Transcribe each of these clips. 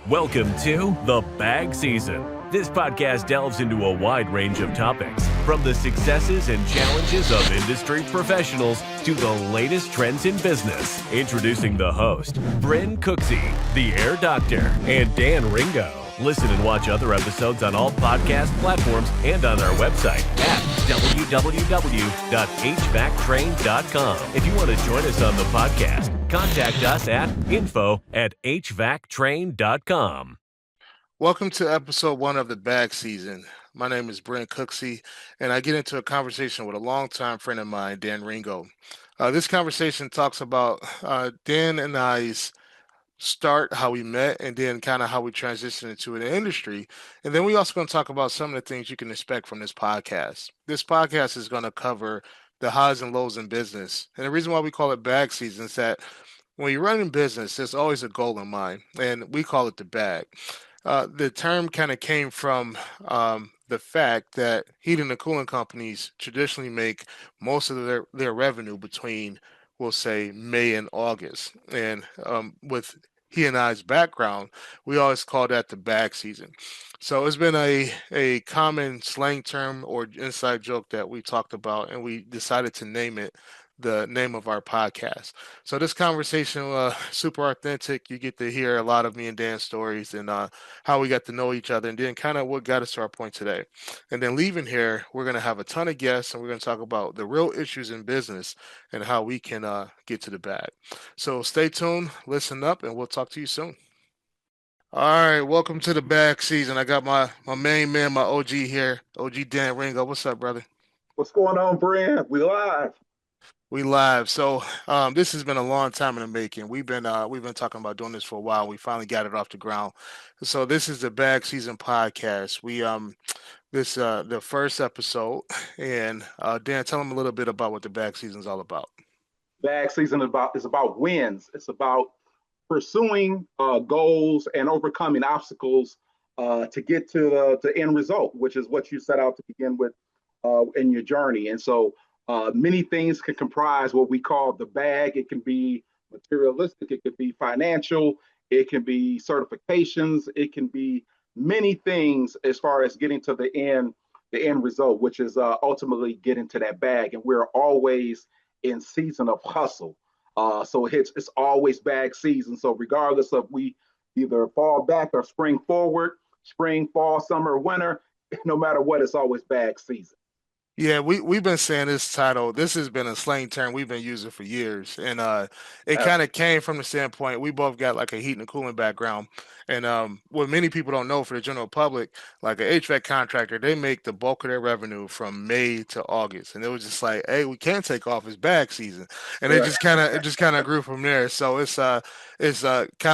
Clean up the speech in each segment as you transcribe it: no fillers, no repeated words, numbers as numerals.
Welcome to The Bag Season. This podcast delves into a wide range of topics, from the successes and challenges of industry professionals to the latest trends in business. Introducing the host, Brynn Cooksey, the Air Doctor, and Ringo. Listen and watch other episodes on all podcast platforms and on our website at www.hvactrain.com. If you want to join us on the podcast, contact us at info@hvactrain.com. Welcome to episode 1 of the Bag Season. My name is Brynn Cooksey, and I get into a conversation with a longtime friend of mine, Ringo. This conversation talks about Dan and I's start, how we met, and then kind of how we transitioned into the industry. And then we also going to talk about some of the things you can expect from this podcast. This podcast is going to cover the highs and lows in business. And the reason why we call it Bag Season is that when you're running business, there's always a goal in mind, and we call it the bag. The term kind of came from the fact that heating and cooling companies traditionally make most of their revenue between, we'll say, May and August. And with he and I's background, we always call that the bag season. So it's been a common slang term or inside joke that we talked about, and we decided to name it the name of our podcast. So this conversation, super authentic. You get to hear a lot of me and Dan's stories and how we got to know each other, and then kind of what got us to our point today. And then leaving here, we're going to have a ton of guests, and we're going to talk about the real issues in business and how we can get to the bag. So stay tuned, listen up, and we'll talk to you soon. All right, welcome to the bag season. I got my main man, my OG here, OG Dan Ringo. What's up, brother? What's going on, Brynn? We live. We live. So this has been a long time in the making. We've been talking about doing this for a while. We finally got it off the ground. So this is the Bag Season podcast. We this the first episode, and Dan, tell them a little bit about what the Bag Season is all about. Bag season is about wins. It's about pursuing goals and overcoming obstacles to get to the end result, which is what you set out to begin with in your journey. And so many things can comprise what we call the bag. It can be materialistic, it could be financial, it can be certifications, it can be many things as far as getting to the end result, which is ultimately getting to that bag. And we're always in season of hustle. So it's always bag season. So regardless of we either fall back or spring forward, spring, fall, summer, winter, no matter what, it's always bag season. Yeah, we've been saying this title. This has been a slang term we've been using for years, and it kind of came from the standpoint we both got like a heat and cooling background, and what many people don't know for the general public, like an HVAC contractor, they make the bulk of their revenue from May to August, and it was just like, hey, we can't take off, it's bag season, and it just kind of grew from there. So it's kind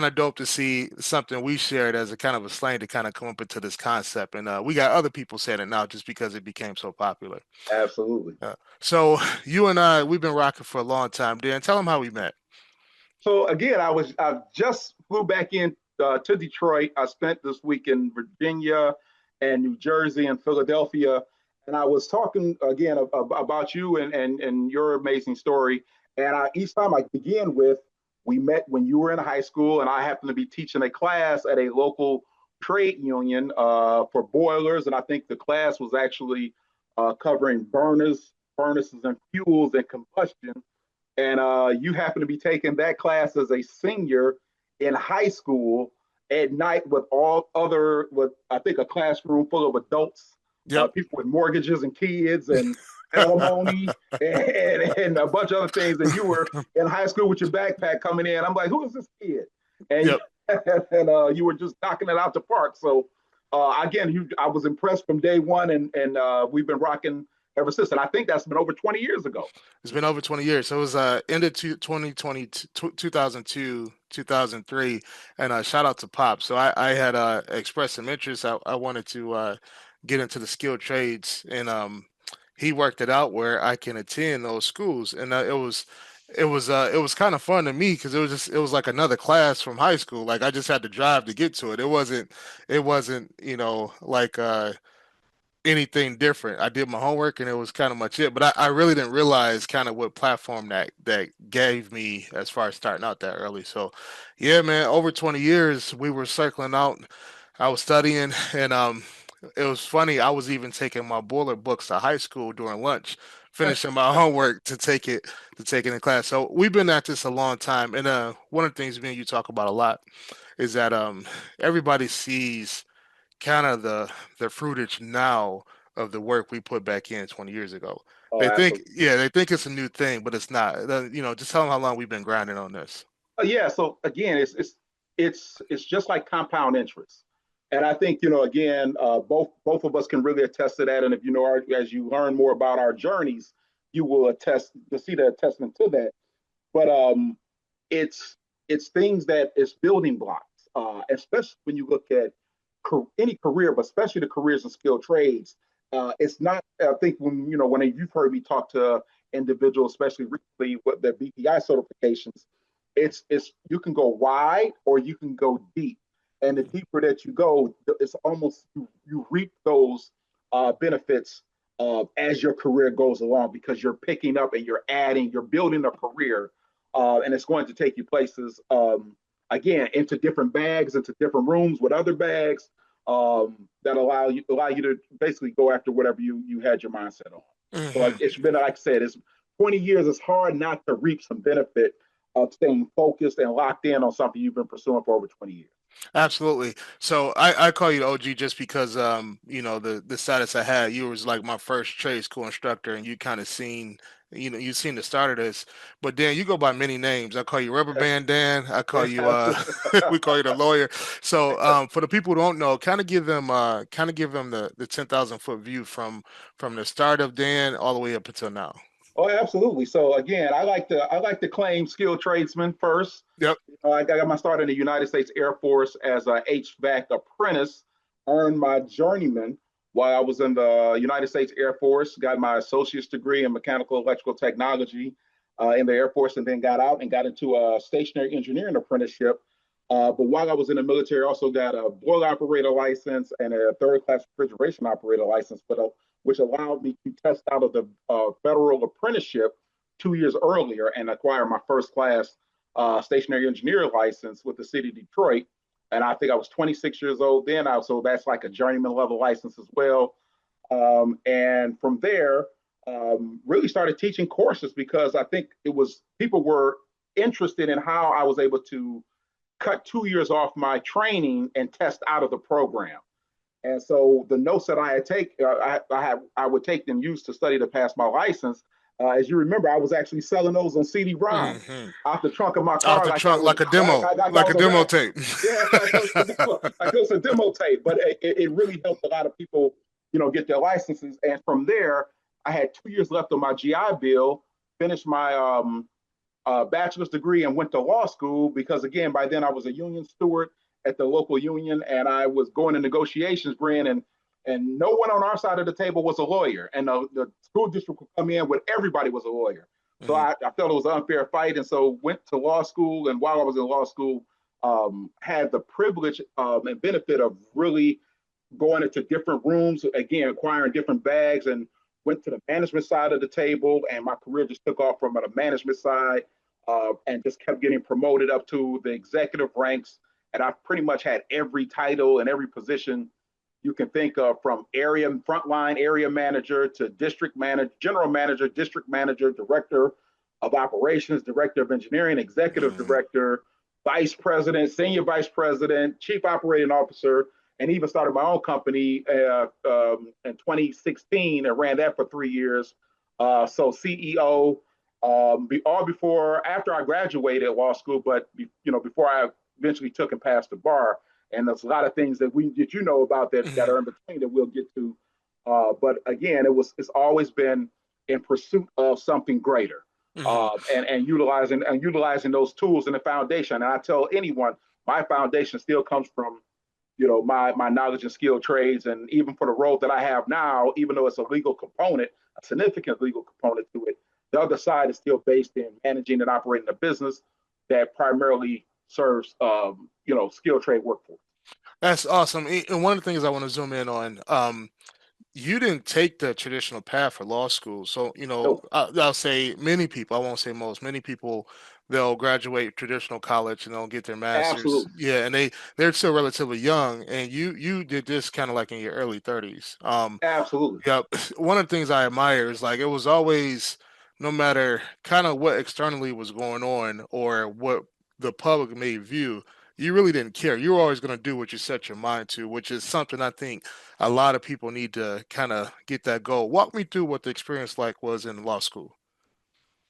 of dope to see something we shared as a kind of a slang to kind of come up into this concept, and we got other people saying it now just because it became so popular. Absolutely. So you and I, we've been rocking for a long time. Dan, tell them how we met. So again, I just flew back in to Detroit. I spent this week in Virginia and New Jersey and Philadelphia, and I was talking again about you and your amazing story. And each time I begin with, we met when you were in high school, and I happened to be teaching a class at a local trade union for boilers, and I think the class was actually covering furnaces and fuels and combustion. And you happen to be taking that class as a senior in high school at night with I think a classroom full of adults, people with mortgages and kids and alimony and a bunch of other things. And you were in high school with your backpack coming in. I'm like, who is this kid? And, and you were just knocking it out the park. So again, I was impressed from day one, and we've been rocking ever since. And I think that's been over 20 years ago. It's been over 20 years. So it was end of 2020, 2002, 2003. And shout out to Pop. So I had expressed some interest. I wanted to get into the skilled trades, and he worked it out where I can attend those schools. And it was kind of fun to me because it was like another class from high school. Like I just had to drive to get to it. It wasn't like anything different. I did my homework and it was kind of much it, but I really didn't realize kind of what platform that gave me as far as starting out that early. So yeah, man, over 20 years we were circling out. I was studying and it was funny. I was even taking my boiler books to high school during lunch, finishing my homework to take it in class. So we've been at this a long time. And one of the things me and you talk about a lot is that everybody sees kind of the fruitage now of the work we put back in 20 years ago. Oh, They think, absolutely. yeah, they think it's a new thing, but it's not. Just tell them how long we've been grinding on this. Yeah. So again, it's just like compound interest, and I think again, both of us can really attest to that. And if as you learn more about our journeys, you will attest to see the attestment to that. But it's it's things that it's building blocks, especially when you look at any career, but especially the careers in skilled trades. It's not. I think when you've heard me talk to individuals, especially recently with the BPI certifications, it's you can go wide or you can go deep, and the deeper that you go, it's almost you reap those benefits as your career goes along because you're picking up and you're adding, you're building a career, and it's going to take you places again into different bags, into different rooms with other bags that allow you to basically go after whatever you had your mindset on. So Hmm. it's been like I said, it's 20 years. It's hard not to reap some benefit of staying focused and locked in on something you've been pursuing for over 20 years. Absolutely. So I call you the OG just because the status I had. You was like my first trade school instructor, and you kind of seen you seen the start of this. But Dan, you go by many names. I call you Rubber Band Dan. I call you we call you the lawyer. So for the people who don't know, kind of give them the 10,000 foot view from the start of Dan all the way up until now. Oh, absolutely. So again, I like to claim skilled tradesman first. Yep. I got my start in the United States Air Force as a HVAC apprentice, earned my journeyman while I was in the United States Air Force, got my associate's degree in mechanical electrical technology in the Air Force, and then got out and got into a stationary engineering apprenticeship. But while I was in the military, I also got a boiler operator license and a third class refrigeration operator license, which allowed me to test out of the federal apprenticeship 2 years earlier and acquire my first class stationary engineer license with the city of Detroit. And I think I was 26 years old then. So that's like a journeyman level license as well. And from there, really started teaching courses because I think it was people were interested in how I was able to cut 2 years off my training and test out of the program. And so the notes that I would take them used to study to pass my license. As you remember, I was actually selling those on CD-ROM Hmm. out the trunk of my Off car, the like I trunk was, like a demo, like I like a was a demo rap. tape. Yeah, like it was a demo tape. But it really helped a lot of people, get their licenses. And from there, I had 2 years left on my GI Bill. Finished my bachelor's degree and went to law school because again by then I was a union steward at the local union and I was going to negotiations, Brynn, and no one on our side of the table was a lawyer, and the school district would come in with everybody was a lawyer. So Hmm. I felt it was an unfair fight, and so went to law school. And while I was in law school, had the privilege and benefit of really going into different rooms, again acquiring different bags, and went to the management side of the table. And my career just took off from the management side and just kept getting promoted up to the executive ranks. And I've pretty much had every title and every position you can think of, from area frontline area manager to district manager, general manager, district manager, director of operations, director of engineering, executive Hmm. director, vice president, senior vice president, chief operating officer, and even started my own company in 2016 and ran that for 3 years. So CEO, all before, after I graduated law school, but before I eventually took and passed the bar. And there's a lot of things that you know about that Hmm. are in between that we'll get to. But again, it's always been in pursuit of something greater, Hmm. and utilizing those tools in the foundation. And I tell anyone, my foundation still comes from my knowledge and skill trades, and even for the role that I have now, even though it's a legal component, a significant legal component to it, the other side is still based in managing and operating a business that primarily serves skilled trade workforce. That's awesome. And one of the things I want to zoom in on, you didn't take the traditional path for law school. So, No, I'll say many people, I won't say most, many people, they'll graduate traditional college and they'll get their master's. absolutely, Yeah, and they're still relatively young. And you did this kind of like in your early 30s. absolutely. Yeah, one of the things I admire is like it was always, no matter kind of what externally was going on or what the public may view, you really didn't care. You were always going to do what you set your mind to, which is something I think a lot of people need to kind of get that goal. Walk me through what the experience like was in law school.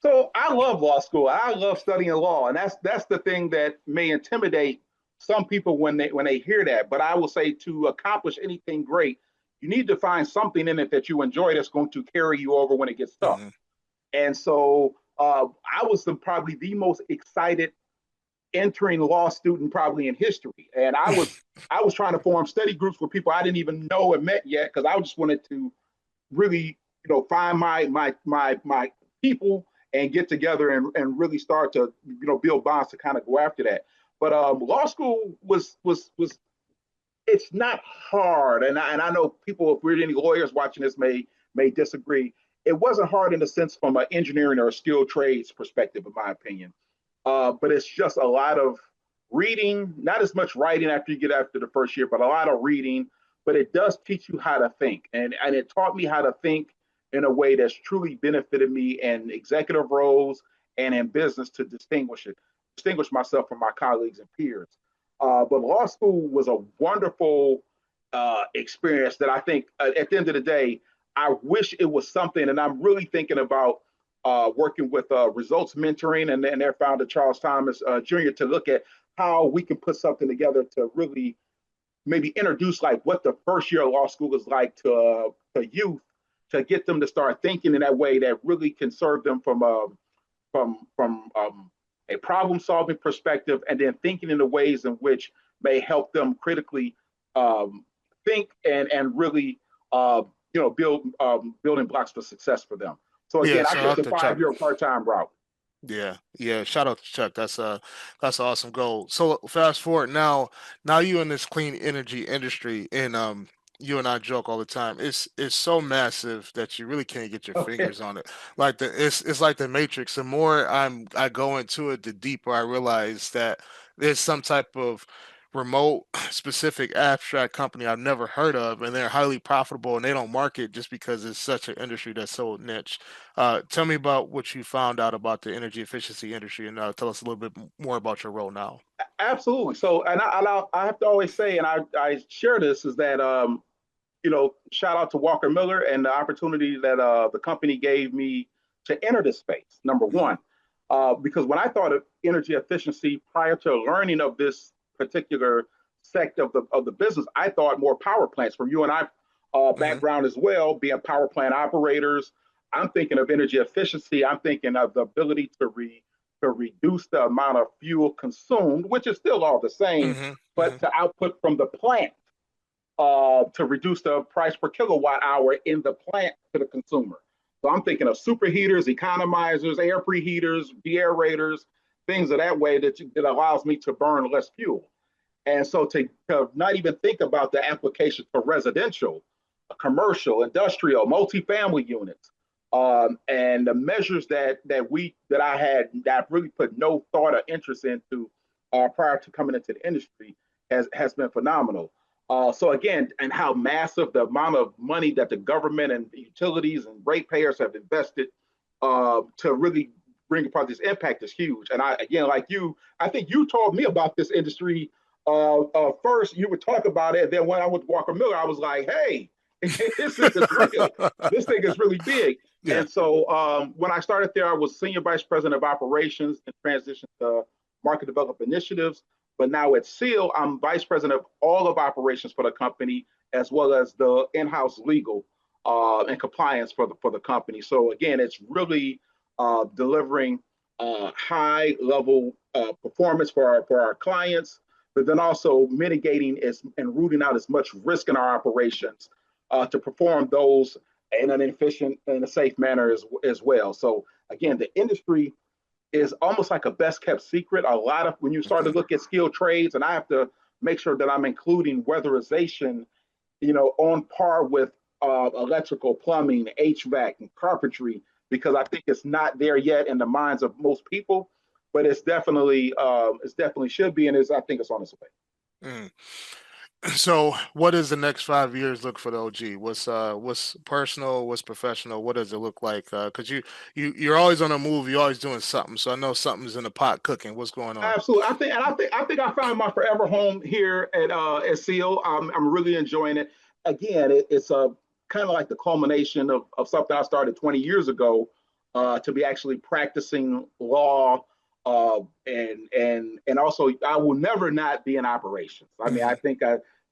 So I love law school. I love studying law, and that's the thing that may intimidate some people when they hear that. But I will say to accomplish anything great, you need to find something in it that you enjoy that's going to carry you over when it gets tough. Hmm. And so I was probably the most excited entering law student probably in history. And I was trying to form study groups with people I didn't even know and met yet because I just wanted to really find my people and get together and really start to build bonds to kind of go after that. But law school was it's not hard, and I know people, if we're any lawyers watching this, may disagree. It wasn't hard in the sense from an engineering or a skilled trades perspective, in my opinion. But it's just a lot of reading, not as much writing after you get after the first year, but a lot of reading. But it does teach you how to think, and it taught me how to think in a way that's truly benefited me in executive roles and in business to distinguish myself from my colleagues and peers. But law school was a wonderful experience that I think at the end of the day, I wish it was something, and I'm really thinking about working with results mentoring and their founder, Charles Thomas Jr., to look at how we can put something together to really maybe introduce like what the first year of law school is like to youth, to get them to start thinking in that way that really can serve them from a problem solving perspective, and then thinking in the ways in which may help them critically think and really build building blocks for success for them. So Yeah, again, I shout took out the to Chuck. 5 year part-time route. Yeah, yeah. Shout out to Chuck. That's an awesome goal. So fast forward now. Now you in this clean energy industry, and you and I joke all the time. It's so massive that you really can't get your Okay. fingers on it. Like it's like the Matrix. The more I go into it, the deeper I realize that there's some type of remote specific abstract company I've never heard of, and they're highly profitable, and they don't market just because it's such an industry that's so niche. Tell me about what you found out about the energy efficiency industry, and tell us a little bit more about your role now. Absolutely. So, and I have to always say, and I share this, is that shout out to Walker Miller and the opportunity that the company gave me to enter this space. Number Mhm. one, because when I thought of energy efficiency prior to learning of this particular sect of the business, I thought more power plants. From you and I Mhm. background as well, being power plant operators, I'm thinking of energy efficiency. I'm thinking of the ability to reduce the amount of fuel consumed, which is still all the same, Mhm. but Mhm. to output from the plant to reduce the price per kilowatt hour in the plant to the consumer. So I'm thinking of superheaters, economizers, air preheaters, deaerators, things of that way that allows me to burn less fuel. And so to not even think about the application for residential, commercial, industrial, multifamily units, and the measures that I had that I really put no thought or interest into prior to coming into the industry has been phenomenal. So again, and how massive the amount of money that the government and utilities and ratepayers have invested to really bring about this impact is huge. And I, again, like you, I think you told me about this industry first. You would talk about it, and then when I went to Walker Miller, I was like, "Hey, this is real. This thing is really big." Yeah. And so when I started there, I was senior vice president of operations and transitioned to market development initiatives. But now at Seal, I'm vice president of all of operations for the company, as well as the in-house legal and compliance for the company. So again, it's really delivering high level performance for our clients, but then also mitigating and rooting out as much risk in our operations to perform those in an efficient and a safe manner as well. So again, the industry is almost like a best kept secret. A lot of when you start to Mhm. look at skilled trades, and I have to make sure that I'm including weatherization, on par with electrical, plumbing, HVAC, and carpentry, because I think it's not there yet in the minds of most people, but it's definitely should be, and I think it's on its way. Mm. So, what does the next 5 years look for the OG? What's personal? What's professional? What does it look like? Because you're always on a move. You're always doing something. So I know something's in the pot cooking. What's going on? Absolutely, I think I found my forever home here at Seal. I'm really enjoying it. Again, it's a kind of like the culmination of something I started 20 years ago, to be actually practicing law, and also I will never not be in operations. I mean, I Mhm. think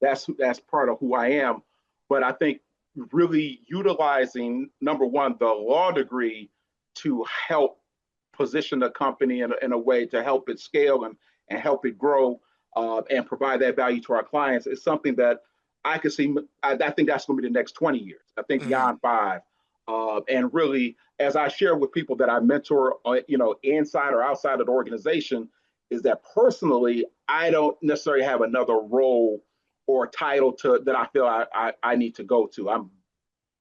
that's part of who I am. But I think really utilizing, number one, the law degree to help position the company in a way to help it scale and help it grow, and provide that value to our clients is something that I can see. I think that's going to be the next 20 years. I think Mhm. beyond five. And really, as I share with people that I mentor, inside or outside of the organization, is that personally, I don't necessarily have another role or title that I feel I need to go to. I'm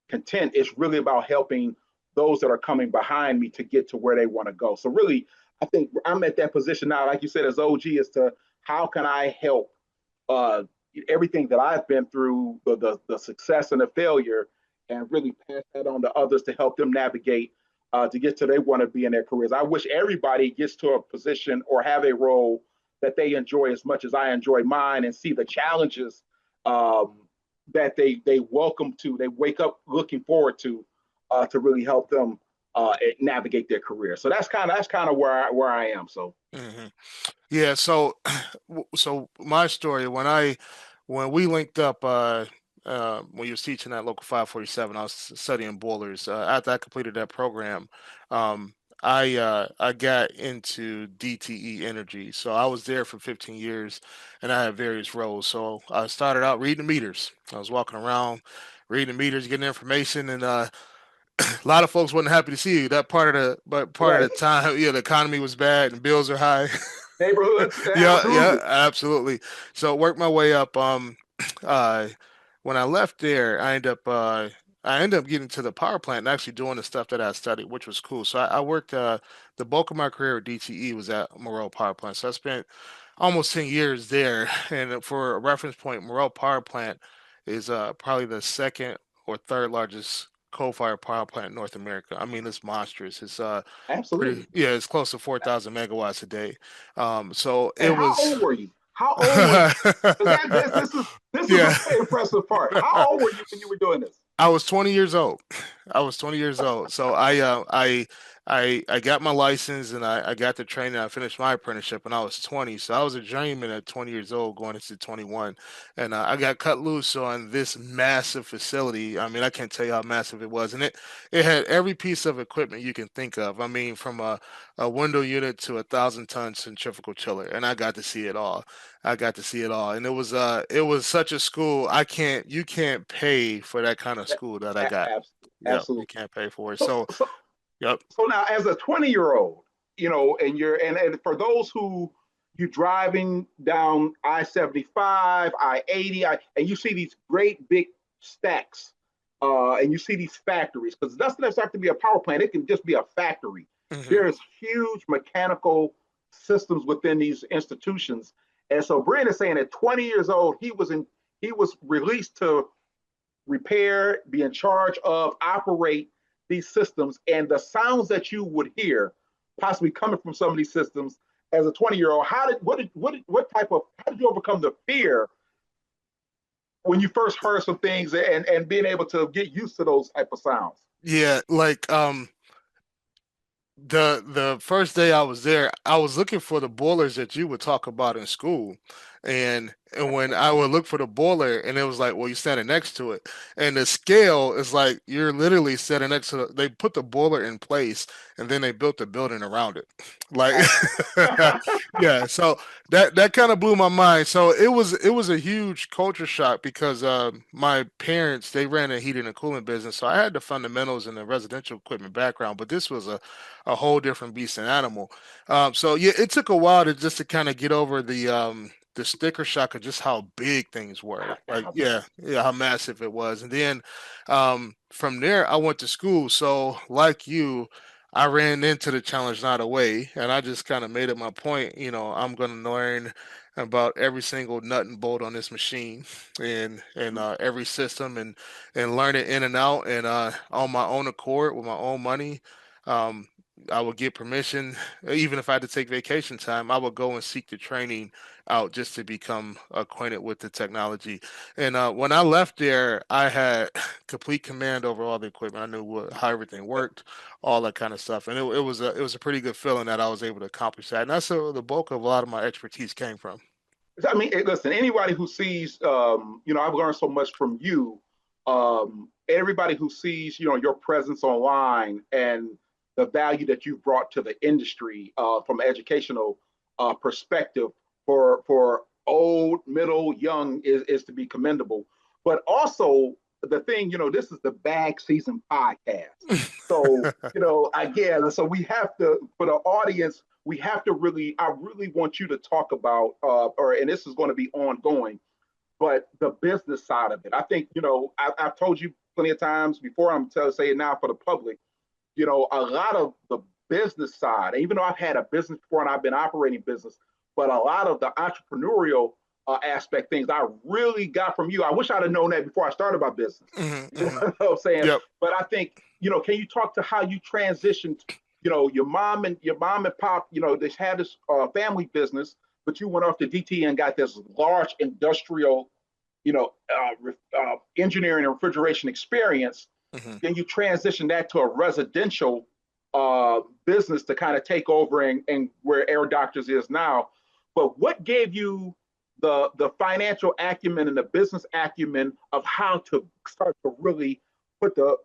content. It's really about helping those that are coming behind me to get to where they want to go. So really, I think I'm at that position now, like you said, as OG, as to how can I help, uh, everything that I've been through, the success and the failure, and really pass that on to others to help them navigate, to get to where they want to be in their careers. I wish everybody gets to a position or have a role that they enjoy as much as I enjoy mine, and see the challenges, um, that they welcome to, they wake up looking forward to really help them, navigate their career. So that's kind of where I am. So Mhm. Yeah. So, so my story when we linked up, when you was teaching at local 547, I was studying boilers. After I completed that program, um, I got into DTE Energy. So I was there for 15 years, and I had various roles. So I started out reading the meters. I was walking around, reading the meters, getting information, and a lot of folks wasn't happy to see you. That part of right, the time, yeah, the economy was bad and bills are high. neighborhoods, Yeah, yeah, absolutely. absolutely. So worked my way up. Uh, when I left there, I ended up getting to the power plant and actually doing the stuff that I studied, which was cool. So I worked the bulk of my career at DTE was at Morel Power Plant. So I spent almost 10 years there. And for a reference point, Morel Power Plant is probably the second or third largest coal-fired power plant in North America. I mean, it's monstrous. It's pretty, Absolutely. yeah, it's close to 4,000 megawatts a day. So And it how was. old were you? How old were you? Because this is a Yeah. very impressive part. How old were you when you were doing this? I was 20 years old. I was 20 years old. So I got my license and I got the training. I finished my apprenticeship when I was 20. So I was a journeyman at 20 years old going into 21. And I got cut loose on this massive facility. I mean, I can't tell you how massive it was. And it had every piece of equipment you can think of. I mean, from a window unit to 1,000-ton centrifugal chiller. And I got to see it all. I got to see it all, and it was such a school. You can't pay for that kind of school that I got. Yep, you Absolutely. can't pay for it. So, So, so, yep. so now, as a 20-year-old, and and for those who you driving down I-75, I-80, and you see these great big stacks, and you see these factories, because it doesn't have to be a power plant; it can just be a factory. Hmm. There's huge mechanical systems within these institutions, and so Brynn is saying at 20 years old, he was released to repair, be in charge of, operate these systems, and the sounds that you would hear possibly coming from some of these systems as a 20-year-old. What type of how did you overcome the fear when you first heard some things, and being able to get used to those type of sounds? Yeah, like the first day I was there, I was looking for the boilers that you would talk about in school. And when I would look for the boiler and it was like, well, you're standing next to it. And the scale is like you're literally standing next to they put the boiler in place and then they built the building around it. Like yeah, so that kind of blew my mind. So it was a huge culture shock because my parents they ran a heating and cooling business, so I had the fundamentals in the residential equipment background, but this was a whole different beast and animal. So yeah, it took a while to just to kind of get over the sticker shock of just how big things were. Like, yeah, how massive it was. And then from there, I went to school. So, like you, I ran into the challenge not away, and I just kind of made it my point. I'm going to learn about every single nut and bolt on this machine, and every system, and learn it in and out, and on my own accord with my own money. Um, I would get permission, even if I had to take vacation time. I would go and seek the training out just to become acquainted with the technology. And when I left there, I had complete command over all the equipment. I knew how everything worked, all that kind of stuff, and it was a pretty good feeling that I was able to accomplish that. And that's the bulk of a lot of my expertise came from. I mean, listen, anybody who sees, I've learned so much from you. Everybody who sees, your presence online and the value that you've brought to the industry from an educational perspective for old, middle, young is to be commendable. But also the thing, this is the bag season podcast. So, again, so we have to, for the audience, we have to I really want you to talk about, and this is going to be ongoing, but the business side of it. I think, I've told you plenty of times before, I'm say it now for the public, a lot of the business side, even though I've had a business before and I've been operating business, but a lot of the entrepreneurial aspect things I really got from you. I wish I'd have known that before I started my business. Mm-hmm, you know what I'm saying? Yep. But I think, can you talk to how you transitioned, your mom and pop, they had this family business, but you went off to DT and got this large industrial, engineering and refrigeration experience. Mm-hmm. Then you transition that to a residential business to kind of take over and where Air Doctors is now. But what gave you the financial acumen and the business acumen of how to start to really put the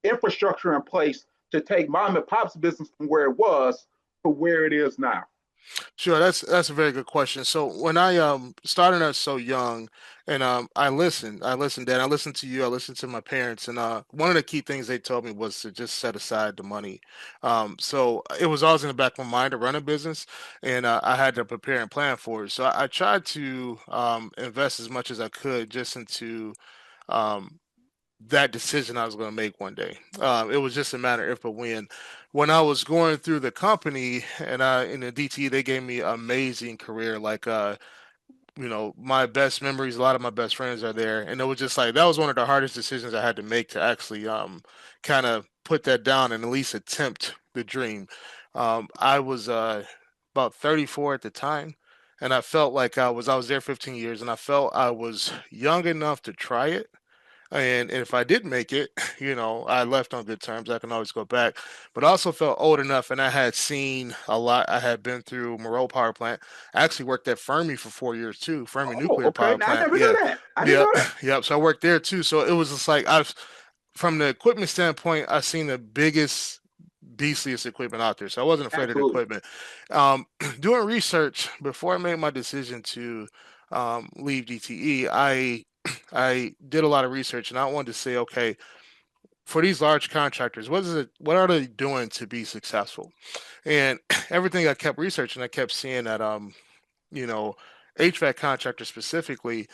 infrastructure in place to take mom and pop's business from where it was to where it is now? Sure, that's a very good question. So when I started out so young, and I listened, Dad, I listened to you, I listened to my parents, and one of the key things they told me was to just set aside the money. So it was always in the back of my mind to run a business, and I had to prepare and plan for it. So I tried to invest as much as I could just into um, that decision I was going to make one day. It was just a matter if but when. When I was going through the company and in the DT, they gave me an amazing career. Like, my best memories, a lot of my best friends are there, and it was just like that was one of the hardest decisions I had to make to actually kind of put that down and at least attempt the dream. I was about 34 at the time. And I felt like I was there 15 years, and I felt I was young enough to try it, and if I did make it, I left on good terms. I can always go back. But I also felt old enough, and I had seen a lot. I had been through Moreau Power Plant. I actually worked at Fermi for 4 years too. Fermi Oh, Nuclear okay. Power Now I Plant. never knew Yeah, that. I didn't yep, know that. yep. So I worked there too. So it was just like from the equipment standpoint, I've seen the biggest, beastliest equipment out there. So I wasn't afraid of the Absolutely. equipment. Doing research before I made my decision to leave DTE, I did a lot of research, and I wanted to say, okay, for these large contractors, what are they doing to be successful? And everything I kept researching, I kept seeing that you know, HVAC contractors specifically,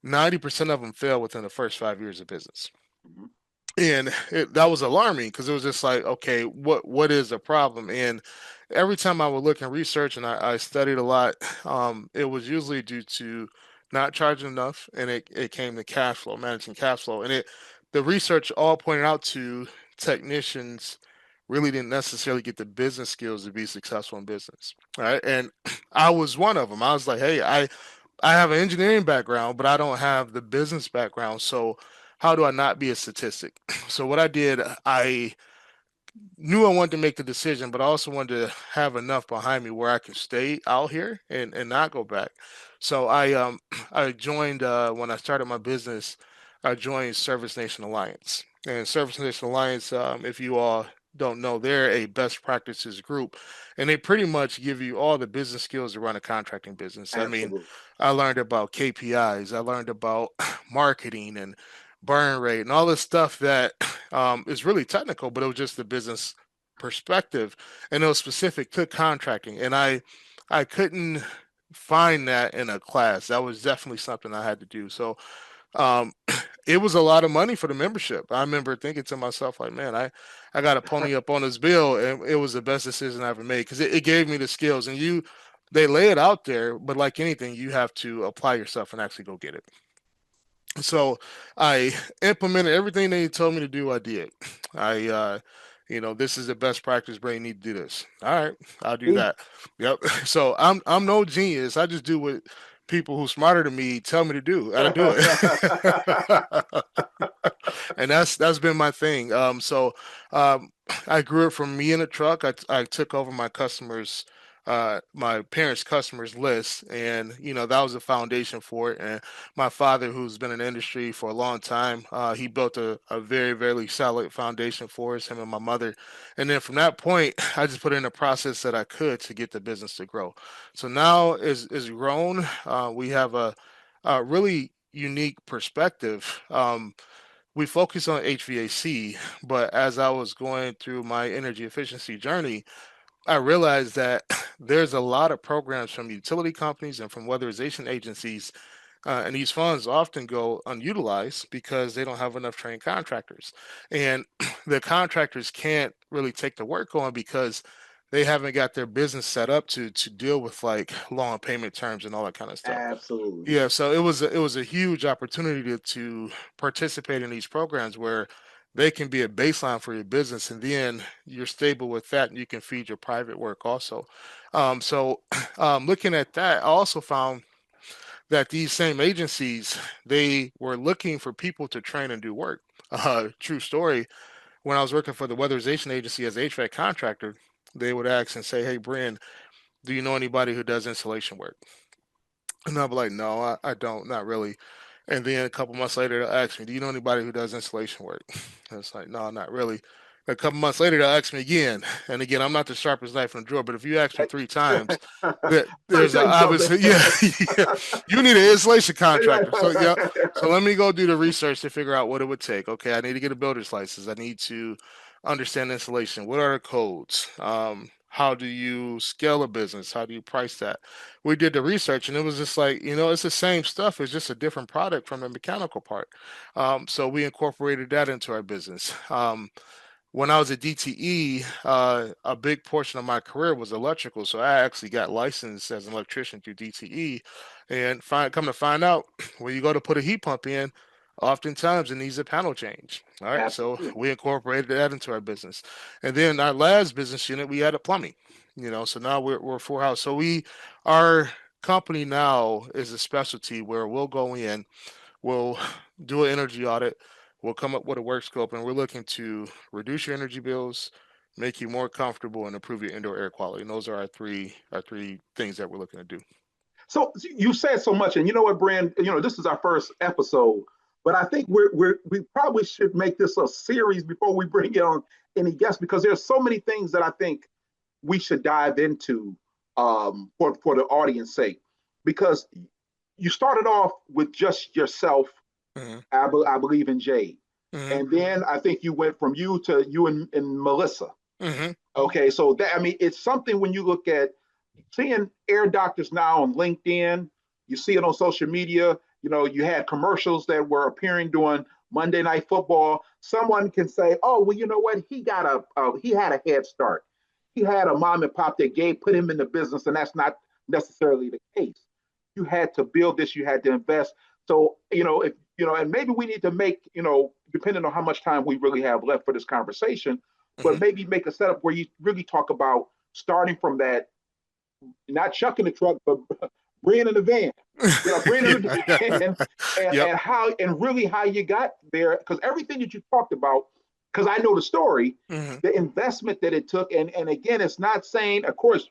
90% of them fail within the first 5 years of business. Mhm. And that was alarming because it was just like, okay, what is the problem? And every time I would look and research, and I studied a lot, it was usually due to not charging enough, and it came to cash flow, managing cash flow, and the research all pointed out to technicians really didn't necessarily get the business skills to be successful in business, right? And I was one of them. I was like, hey, I have an engineering background, but I don't have the business background. So how do I not be a statistic? So what I did, I knew I wanted to make the decision, but I also wanted to have enough behind me where I could stay out here and not go back. So I joined when I started my business, I joined Service Nation Alliance. And Service Nation Alliance, if you all don't know, they're a best practices group, and they pretty much give you all the business skills to run a contracting business. I mean, Absolutely. I learned about KPIs, I learned about marketing and burn rate and all this stuff that is really technical, but it was just the business perspective, and it was specific to contracting. And I couldn't find that in a class. That was definitely something I had to do. So um, it was a lot of money for the membership. I remember thinking to myself, like, man, I got to pony up on this bill, and it was the best decision I ever made because it gave me the skills. And they lay it out there, but like anything, you have to apply yourself and actually go get it. So I implemented everything they told me to do. I did. This is the best practice, Brady. You need to do this. All right, I'll do See? that. Yep. So I'm no genius. I just do what people who smarter than me tell me to do. I do it. And that's been my thing. Um, I grew it from me in a truck. I took over my parents' customers list, and that was the foundation for it. And my father, who's been in the industry for a long time, he built a very very solid foundation for us. Him and my mother, and then from that point, I just put in the process that I could to get the business to grow. So now is grown. We have a really unique perspective. We focus on HVAC, but as I was going through my energy efficiency journey, I realized that there's a lot of programs from utility companies and from weatherization agencies, and these funds often go unutilized because they don't have enough trained contractors. And the contractors can't really take the work on because they haven't got their business set up to deal with like long payment terms and all that kind of stuff. Absolutely. Yeah, so it was a huge opportunity to participate in these programs where they can be a baseline for your business, and then you're stable with that, and you can feed your private work also. Looking at that, I also found that these same agencies they were looking for people to train and do work. True story. When I was working for the weatherization agency as a HVAC contractor, they would ask and say, "Hey, Brynn, do you know anybody who does installation work?" And I'll be like, no, I don't, not really. And then a couple months later, they'll ask me, do you know anybody who does installation work? And it's like, no, not really. A couple months later, they'll ask me again. And again, I'm not the sharpest knife in the drawer, but if you ask me three times, Let me there's tell a you something. obviously, yeah, yeah, you need an installation contractor. So, yeah. So let me go do the research to figure out what it would take. Okay, I need to get a builder's license. I need to understand installation. What are the codes? How do you scale a business? How do you price that? We did the research, and it was just like, it's the same stuff. It's just a different product from the mechanical part. So we incorporated that into our business. When I was at DTE, a big portion of my career was electrical. So I actually got licensed as an electrician through DTE. And come to find out, when you go to put a heat pump in, oftentimes it needs a panel change. All right. So Absolutely. we incorporated that into our business. And then our last business unit, we added plumbing. So now we're full house. So our company now is a specialty where we'll go in, we'll do an energy audit. We'll come up with a work scope, and we're looking to reduce your energy bills, make you more comfortable, and improve your indoor air quality. And those are our three things that we're looking to do. So you said so much, and you know what, Brand? This is our first episode, but I think we probably should make this a series before we bring on any guests because there's so many things that I think we should dive into for the audience sake. Because you started off with just yourself, Mm-hmm. I believe in Jade, Mm-hmm. and then I think you went from you to you and Melissa. Mm-hmm. Okay, so that it's something when you look at seeing air doctors now on LinkedIn, you see it on social media. You had commercials that were appearing during Monday Night Football. Someone can say, "Oh, well, you know what? He had a head start. He had a mom and pop that put him in the business, and that's not necessarily the case. You had to build this. You had to invest. So, if and maybe we need to make, depending on how much time we really have left for this conversation, Mm-hmm. but maybe make a setup where you really talk about starting from that, not chucking the truck, but bringing in the van, bringing in the van, Yep. and really how you got there. Because everything that you talked about, because I know the story, Mm-hmm. the investment that it took, and again, it's not saying, of course,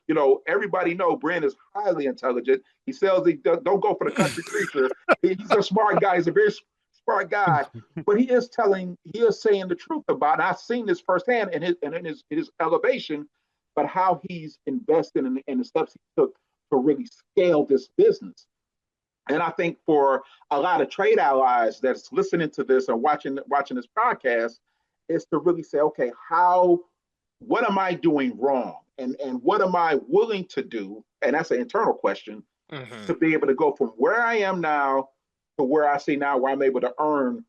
everybody know Brynn is highly intelligent. He sells. He don't go for the country preacher. He's a smart guy. He's a very smart guy, but he is saying the truth about. And I've seen this firsthand in his elevation, but how he's invested in the steps he took to really scale this business. And I think for a lot of trade allies that's listening to this and watching this podcast, is to really say, okay, what am I doing wrong? And what am I willing to do? And that's an internal question to be able to go from where I am now to where I see now, where I'm able to earn,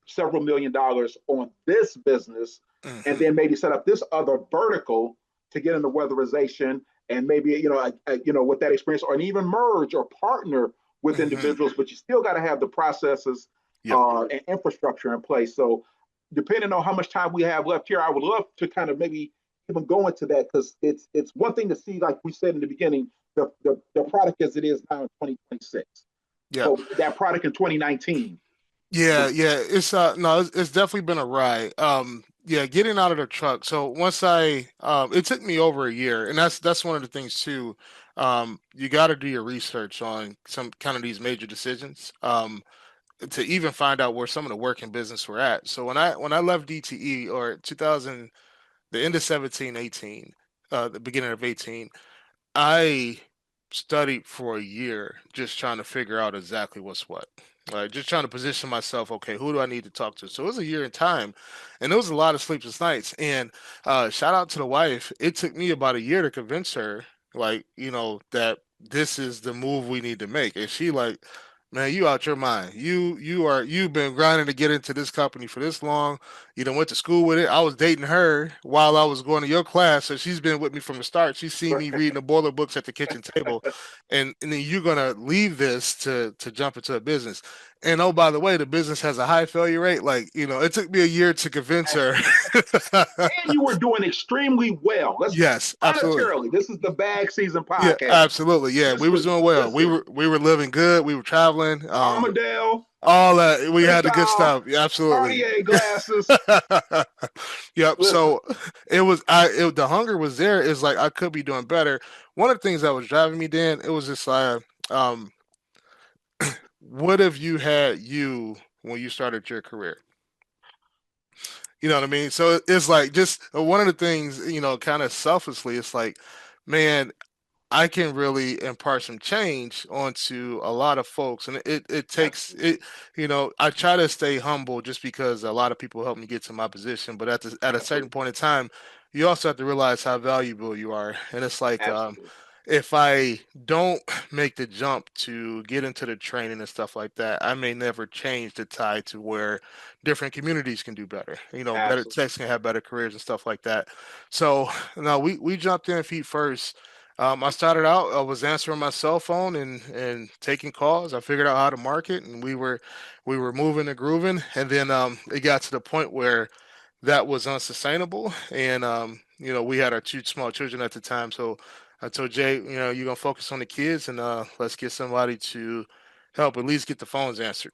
several $1,000,000 on this business, and then maybe set up this other vertical to get into weatherization, and maybe with that experience, or even merge or partner with individuals, but you still got to have the processes and infrastructure in place. So depending on how much time we have left here, I would love to kind of maybe even go into that, because it's one thing to see, like we said in the beginning, the product as it is now in 2026. Yeah. So that product in 2019. Yeah, it's no, it's definitely been a ride. Yeah, getting out of the truck. So once it took me over a year, and that's one of the things too. You got to do your research on some kind of these major decisions. To even find out where some of the work in business were at. So when I left DTE, or 2000, the end of 17, 18, the beginning of 18, I studied for a year just trying to figure out exactly what's what. Just trying to position myself. Okay, who do I need to talk to? So it was a year in time, and it was a lot of sleepless nights. And shout out to the wife. It took me about a year to convince her, that this is the move we need to make. And she like, man, you out your mind. You've been grinding to get into this company for this long. You done went to school with it. I was dating her while I was going to your class, so she's been with me from the start. She's seen me reading the boiler books at the kitchen table, and then you're gonna leave this to jump into a business. And oh, by the way, the business has a high failure rate. It took me a year to convince her. And you were doing extremely well. Let's Yes, absolutely. monetarily. This is the bag season Yeah, podcast. absolutely. Yeah, we was doing well. We were living good. We were traveling. Armadale, All that we had the good Cristal, stuff. Yeah, absolutely. Cartier glasses. Yep. Listen, So the hunger was there. It's like I could be doing better. One of the things that was driving me, Dan, it was just like, what if you had you when you started your career? You know what I mean? So it's like just one of the things, kind of selfishly, it's like, man, I can really impart some change onto a lot of folks, and it takes absolutely. it. I try to stay humble just because a lot of people help me get to my position, but at a certain Absolutely. point in time, you also have to realize how valuable you are, and it's like, Absolutely. if I don't make the jump to get into the training and stuff like that, I may never change the tide to where different communities can do better. Better Absolutely. techs can have better careers and stuff like that. So no, we jumped in feet first. I started out, I was answering my cell phone and taking calls. I figured out how to market, and we were moving and grooving. And then it got to the point where that was unsustainable. And we had our two small children at the time. So I told Jay, you're gonna focus on the kids, and let's get somebody to help at least get the phones answered.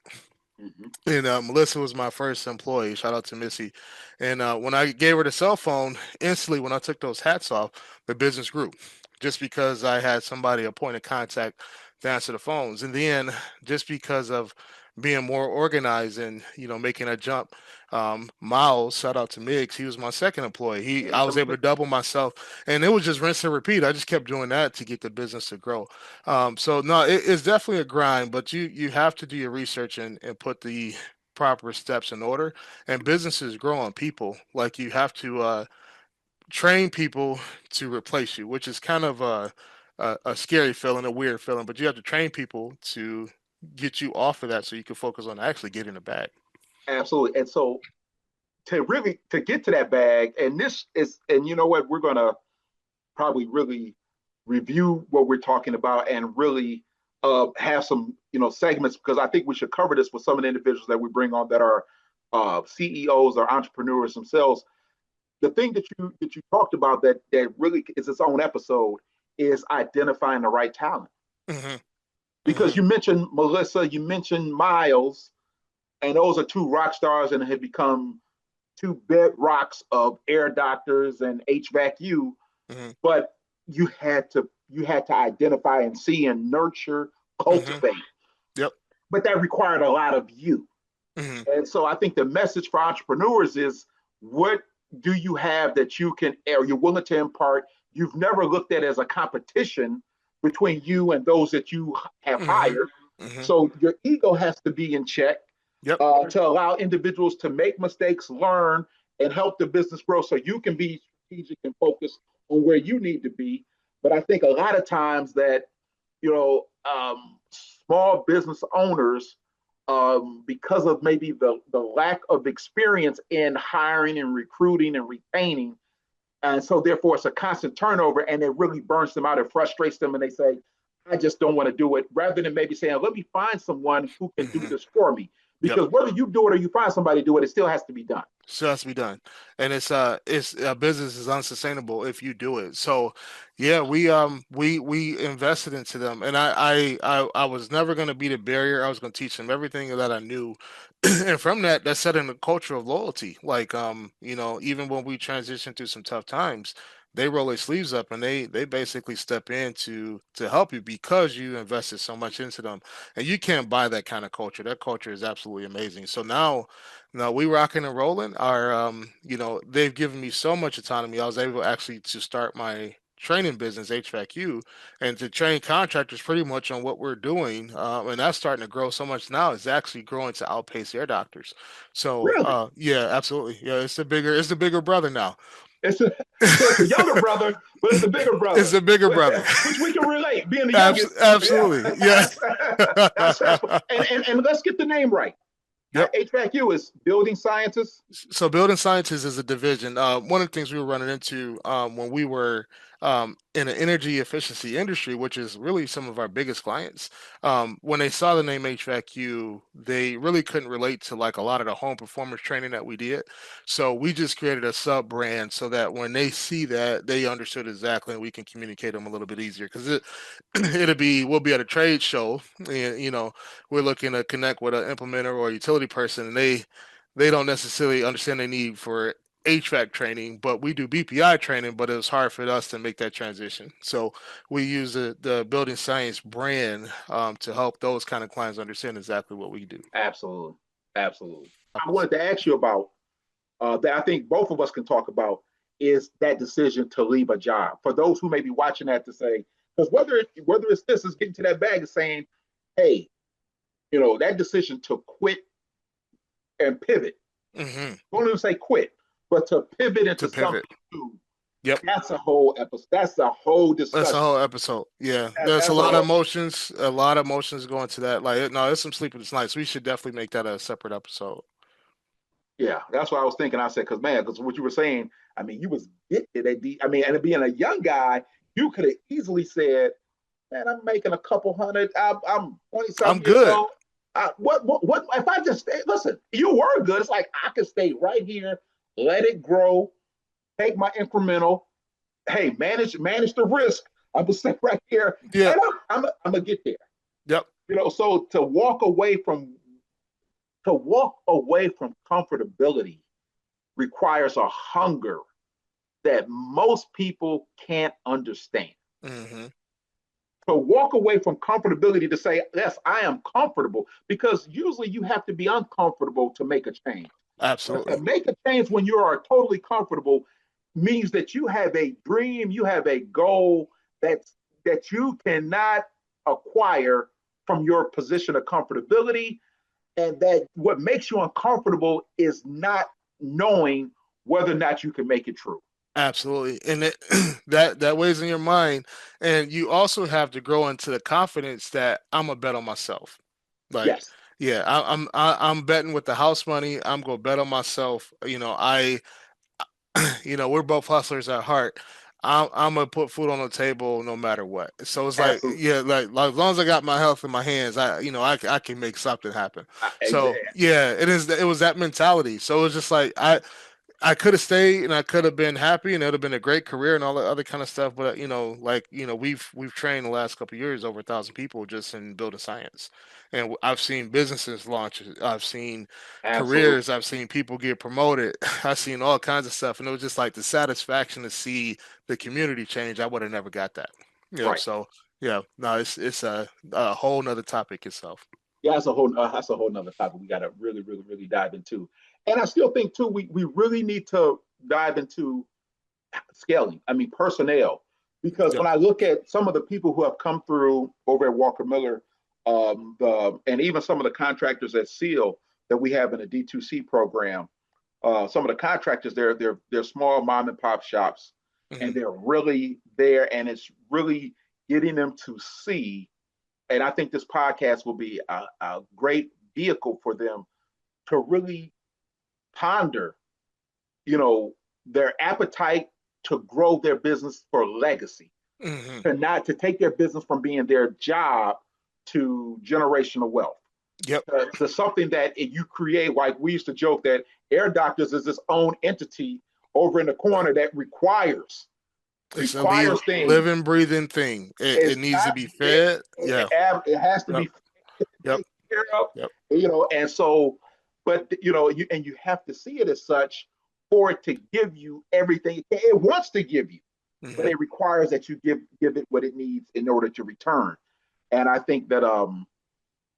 Mhm. And Melissa was my first employee. Shout out to Missy. And when I gave her the cell phone, instantly when I took those hats off, the business grew, just because I had somebody, a point of contact, to answer the phones. And then just because of being more organized and making a jump, Miles, shout out to Miggs, he was my second employee. I was able to double myself, and it was just rinse and repeat. I just kept doing that to get the business to grow. So no, it's definitely a grind, but you have to do your research and put the proper steps in order. And businesses grow on people. Like you have to train people to replace you, which is kind of a scary feeling, a weird feeling. But you have to train people to get you off of that so you can focus on actually getting it back. Absolutely. And so to get to that bag, and this is, and you know what, we're gonna probably really review what we're talking about, and really have some segments, because I think we should cover this with some of the individuals that we bring on that are CEOs or entrepreneurs themselves. The thing that you talked about that really is its own episode is identifying the right talent. Hmm. Because Hmm. you mentioned Melissa, you mentioned Miles, and those are two rock stars and have become two bedrocks of air doctors and HVAC. Hmm. But you had to identify and see and nurture, Hmm. cultivate. Yep. But that required a lot of you. Hmm. And so I think the message for entrepreneurs is, what do you have that you can, or you're willing to impart? You've never looked at as a competition between you and those that you have Hmm. hired. Hmm. So your ego has to be in check, Yep. to allow individuals to make mistakes, learn, and help the business grow, so you can be strategic and focused on where you need to be. But I think a lot of times that small business owners, because of maybe the lack of experience in hiring and recruiting and retaining. And so therefore it's a constant turnover, and it really burns them out. It frustrates them, and they say, I just don't want to do it, rather than maybe saying, let me find someone who can do this for me. Because whether you do it or you find somebody to do it, it still has to be done. Still has to be done, and it's business is unsustainable if you do it. So, yeah, we invested into them, and I was never going to be the barrier. I was going to teach them everything that I knew, and from that set in a culture of loyalty. Like even when we transitioned through some tough times, they roll their sleeves up and they basically step in to help you because you invested so much into them, and you can't buy that kind of culture. That culture is absolutely amazing. So now we rocking and rolling. They've given me so much autonomy. I was able actually to start my training business, HVAC, and to train contractors pretty much on what we're doing. And that's starting to grow so much now. It's actually growing to outpace air doctors. So, Really? yeah, absolutely. Yeah, it's the bigger brother now. So it's a younger brother, but it's the bigger brother. It's the bigger brother. Which we can relate, being the youngest. Absolutely. Yeah. And let's get the name right. Yep. HVAC is building scientists. So building scientists is a division. One of the things we were running into when we were in an energy efficiency industry, which is really some of our biggest clients, when they saw the name HVAC, they really couldn't relate to like a lot of the home performance training that we did. So we just created a sub brand so that when they see that, they understood exactly, and we can communicate them a little bit easier because we'll be at a trade show, and we're looking to connect with an implementer or a utility person, and they don't necessarily understand the need for HVAC training, but we do BPI training, but it was hard for us to make that transition. So we use the building science brand to help those kind of clients understand exactly what we do. Absolutely. Absolutely. I wanted to ask you about that. I think both of us can talk about is that decision to leave a job. For those who may be watching that, to say, because whether it's this is getting to that bag of saying, hey, that decision to quit and pivot. Mm-hmm. I won't even say quit, but to pivot into something new. Yep. That's a whole episode. That's a whole discussion. That's a whole episode. Yeah. There's a lot of emotions. A lot of emotions going to that. Like, no, there's some sleepless nights. We should definitely make that a separate episode. Yeah, that's what I was thinking. I said, because what you were saying, I mean, you was gifted at and being a young guy, you could have easily said, man, I'm making a couple hundred. I'm 20-something. I'm good. What if I just stay? Listen, you were good. It's like I could stay right here, let it grow, take my incremental. Hey, manage the risk. I'm gonna stay right here. Yeah, I'm gonna get there. Yep. So to walk away from comfortability requires a hunger that most people can't understand. Mm-hmm. To walk away from comfortability, to say, yes, I am comfortable, because usually you have to be uncomfortable to make a change. Absolutely. But to make a change when you are totally comfortable means that you have a dream, you have a goal that you cannot acquire from your position of comfortability. And that what makes you uncomfortable is not knowing whether or not you can make it true. Absolutely. And that weighs in your mind. And you also have to grow into the confidence that I'm a bet on myself. Like, yes. Yeah, I'm betting with the house money. I'm gonna bet on myself. We're both hustlers at heart. I'm gonna put food on the table no matter what. So it's like, Absolutely. yeah, like as long as I got my health in my hands, I can make something happen. So Exactly. yeah, it was that mentality. So it was just like I could have stayed and I could have been happy and it would have been a great career and all that other kind of stuff. But we've trained the last couple of years over 1,000 people just in building science, and I've seen businesses launch. I've seen Absolutely. careers. I've seen people get promoted. I've seen all kinds of stuff, and it was just like the satisfaction to see the community change. I would have never got that. Right. So yeah, no, it's a whole nother topic itself. Yeah, that's a whole nother topic we got to really, really, really dive into. And I still think too, we really need to dive into scaling. I mean, personnel, because Yep. when I look at some of the people who have come through over at Walker Miller, and even some of the contractors at Seal that we have in the D2C program, some of the contractors, they're small mom and pop shops, Mhm. and they're really there, and it's really getting them to see and I think this podcast will be a great vehicle for them to really ponder, their appetite to grow their business for legacy, Hmm. to take their business from being their job to generational wealth. Yep. To something that you create, like we used to joke that Air Doctors is its own entity over in the corner that requires It's a things. living, breathing thing. It It's needs to got be fed. Yeah. it has to Yep. be Yep. taken care of, Yep. and so, but you have to see it as such for it to give you everything it wants to give you, but Hmm. it requires that you give it what it needs in order to return. And I think that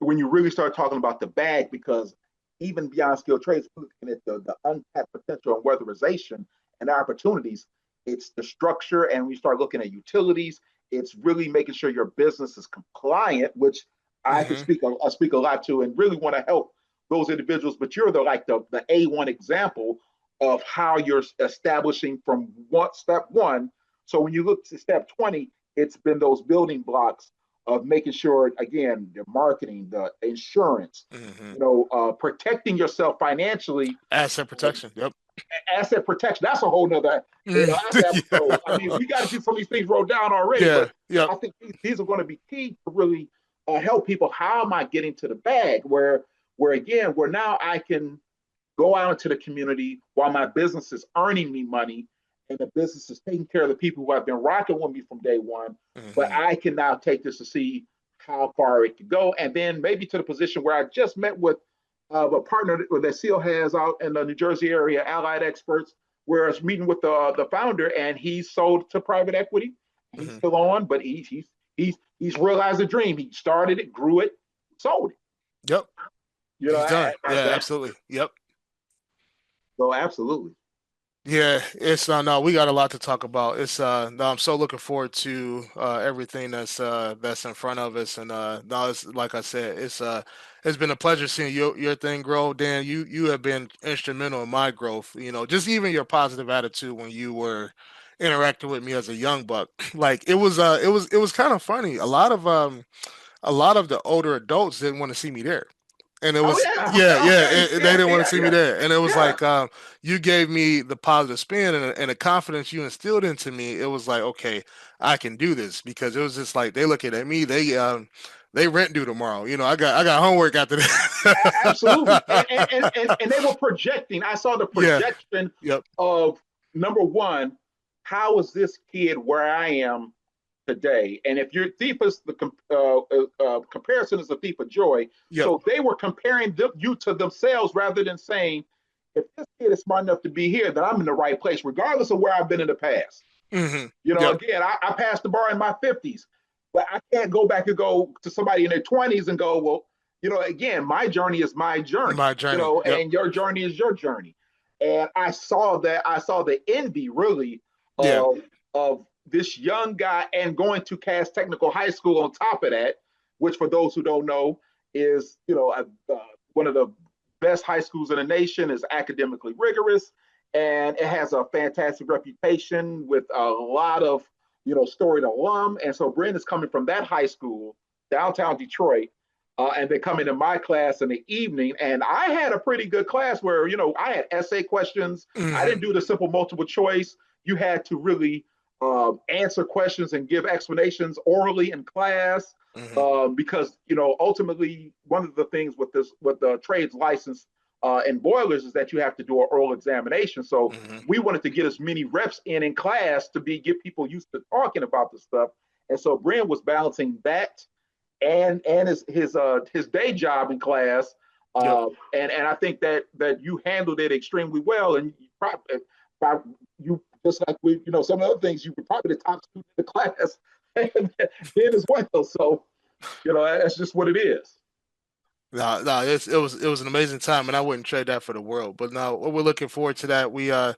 when you really start talking about the bag, because even beyond skilled trades, looking at the untapped potential and weatherization and opportunities, it's the structure. And we start looking at utilities, it's really making sure your business is compliant, which I can Hmm. speak a lot to and really want to help those individuals. But you're the A1 example of how you're establishing from step one. So when you look to step 20, it's been those building blocks of making sure, again, the marketing, the insurance, Hmm. protecting yourself financially. Asset uh, protection. Yep. Asset protection, that's a whole nother Mm. episode. I mean, Yeah. we got to get some of these things wrote down already, Yeah. but Yep. I think these are going to be key to really help people. How am I getting to the bag where again, where now I can go out into the community while my business is earning me money and the business is taking care of the people who have been rocking with me from day one. But Hmm. I can now take this to see how far it can go. And then maybe to the position where I just met with a partner that SEAL has out in the New Jersey area, Allied Experts, where I was meeting with the founder, and he sold to private equity. He's Hmm. still on, but he's realized the dream. He started it, grew it, sold it. Yep. You know, He's done. Yeah. that Absolutely. Yep. so absolutely. Yeah, it's no, we got a lot to talk about. It's no, I'm so looking forward to everything that's in front of us, and no, it's like I said, it's been a pleasure seeing your thing grow. Dan, you have been instrumental in my growth. Just even your positive attitude when you were interacting with me as a young buck. Like it was kind of funny. A lot of the older adults didn't want to see me there. And it Oh was, yeah, yeah, yeah, okay, they yeah, didn't want to yeah, see me yeah, there. And it was yeah. like, you gave me the positive spin and the confidence you instilled into me. It was like, okay, I can do this, because it was just like, they looking at me, they rent due tomorrow. I got homework after Absolutely. And, that. and they were projecting. I saw the Yeah. projection Yep. of number one, how is this kid where I am today? And if your thief is comparison is the thief of joy. Yep. So they were comparing you to themselves rather than saying, if this kid is smart enough to be here, then I'm in the right place, regardless of where I've been in the past. Hmm. Yep. Again, I passed the bar in my 50s, but I can't go back and go to somebody in their 20s and go, well, again, my journey is my journey, My journey. Yep. and your journey is your journey. And I saw the envy really Yeah. of this young guy and going to Cass Technical High School on top of that, which for those who don't know is, one of the best high schools in the nation, is academically rigorous, and it has a fantastic reputation with a lot of storied alum. And so Brynn is coming from that high school, downtown Detroit, and they come into my class in the evening. And I had a pretty good class where I had essay questions. I Hmm. didn't do the simple multiple choice. You had to really answer questions and give explanations orally in class, Hmm. because ultimately one of the things with the trades license and boilers is that you have to do an oral examination. So Hmm. we wanted to get as many reps in class to get people used to talking about the stuff. And so Brynn was balancing that and his day job in class. Yep. And I think that you handled it extremely well. And you just like some of the other things, you were probably the top student in the class and then as well. So that's just what it is. No, no, it was an amazing time, and I wouldn't trade that for the world. But now we're looking forward to that. We're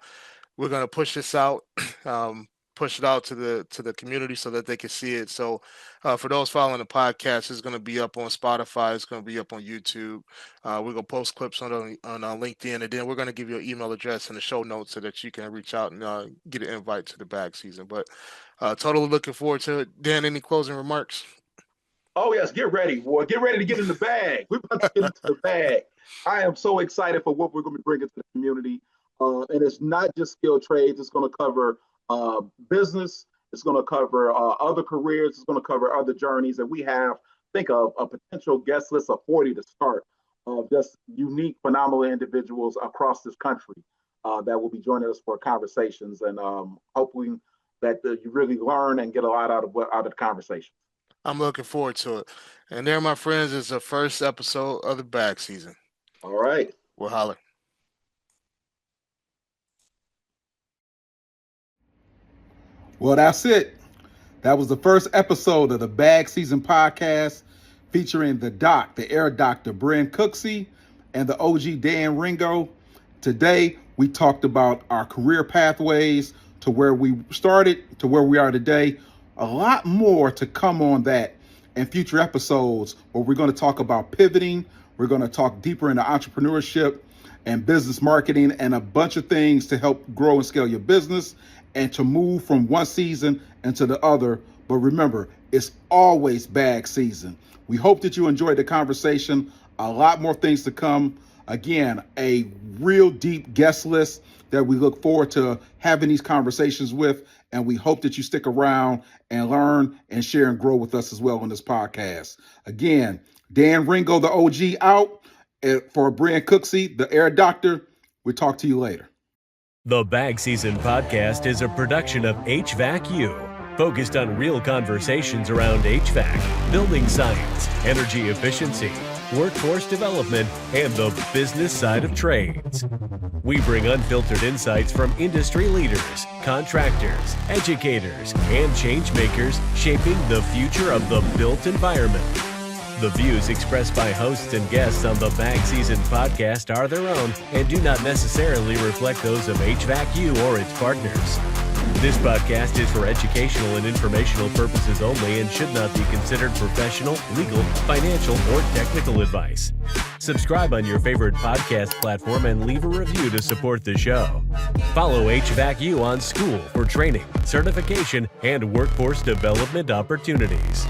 gonna push this out, um, push it out to the community so that they can see it. So, for those following the podcast, it's gonna be up on Spotify. It's gonna be up on YouTube. We're gonna post clips on LinkedIn, and then we're gonna give you an email address in the show notes so that you can reach out and get an invite to the bag season. But totally looking forward to it. Dan, any closing remarks? Oh, yes. Get ready, boy. Get ready to get in the bag. We're about to get into the bag. I am so excited for what we're going to be bringing to the community. And it's not just skilled trades. It's going to cover business. It's going to cover other careers. It's going to cover other journeys. And we have, I think, a potential guest list of 40 to start of just unique, phenomenal individuals across this country that will be joining us for conversations. And hopefully that you really learn and get a lot out of the conversation. I'm looking forward to it. And there, my friends, is the first episode of the bag season. All right. We'll holler. Well, that's it. That was the first episode of the Bag Season podcast featuring the Air Doctor, Brynn Cooksey, and the OG Dan Ringo. Today, we talked about our career pathways to where we started to where we are today. A lot more to come on that in future episodes where we're going to talk about pivoting. We're going to talk deeper into entrepreneurship and business marketing and a bunch of things to help grow and scale your business and to move from one season into the other. But remember, it's always bag season. We hope that you enjoyed the conversation. A lot more things to come. Again, a real deep guest list that we look forward to having these conversations with. And we hope that you stick around and learn and share and grow with us as well on this podcast. Again, Dan Ringo, the OG, out. For Brynn Cooksey, the Air Doctor, we'll talk to you later. The Bag Season podcast is a production of HVAC U, focused on real conversations around HVAC, building science, energy efficiency, workforce development, and the business side of trades. We bring unfiltered insights from industry leaders, contractors, educators, and change makers shaping the future of the built environment. The views expressed by hosts and guests on the Bag Season podcast are their own and do not necessarily reflect those of HVAC-U or its partners. This podcast is for educational and informational purposes only and should not be considered professional, legal, financial, or technical advice. Subscribe on your favorite podcast platform and leave a review to support the show. Follow HVAC-U on School for training, certification, and workforce development opportunities.